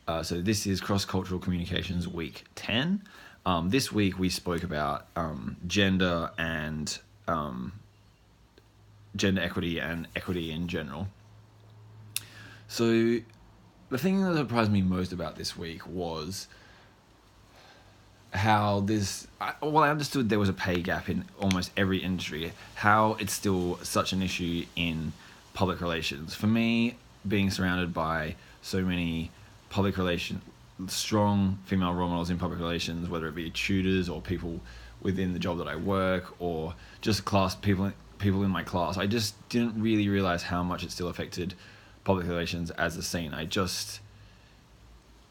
So this is Cross Cultural Communications Week 10. This week we spoke about gender and gender equity and equity in general. So the thing that surprised me most about this week was how I understood there was a pay gap in almost every industry, how it's still such an issue in public relations. For me, being surrounded by so many strong female role models in public relations, whether it be tutors or people within the job that I work or just people in my class, I just didn't really realize how much it still affected public relations as a scene. I just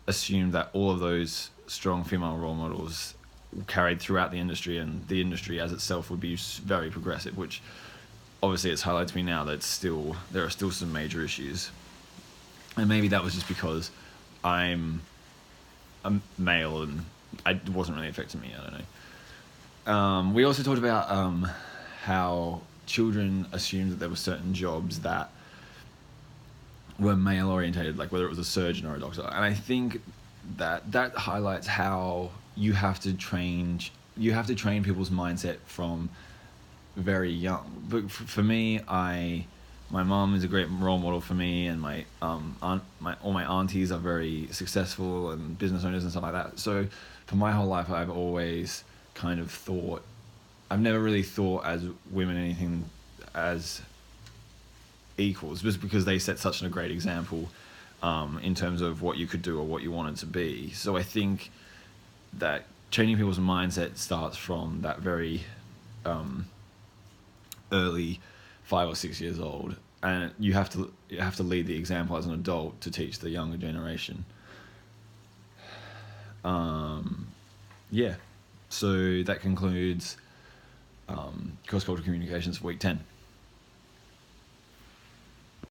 assumed that all of those strong female role models carried throughout the industry, and the industry as itself would be very progressive, which obviously it's highlighted to me now that there are still some major issues. And maybe that was just because I'm a male and it wasn't really affecting me, I don't know. We also talked about how children assumed that there were certain jobs that were male orientated, like whether it was a surgeon or a doctor. And I think that highlights how you have to train people's mindset from very young. But for me, my mom is a great role model for me, and all my aunties are very successful and business owners and stuff like that. So for my whole life, I've always kind of thought, I've never really thought as women anything as equals, just because they set such a great example in terms of what you could do or what you wanted to be. So I think that changing people's mindset starts from that very early 5 or 6 years old, and you have to lead the example as an adult to teach the younger generation. So that concludes cross-cultural communications for week 10.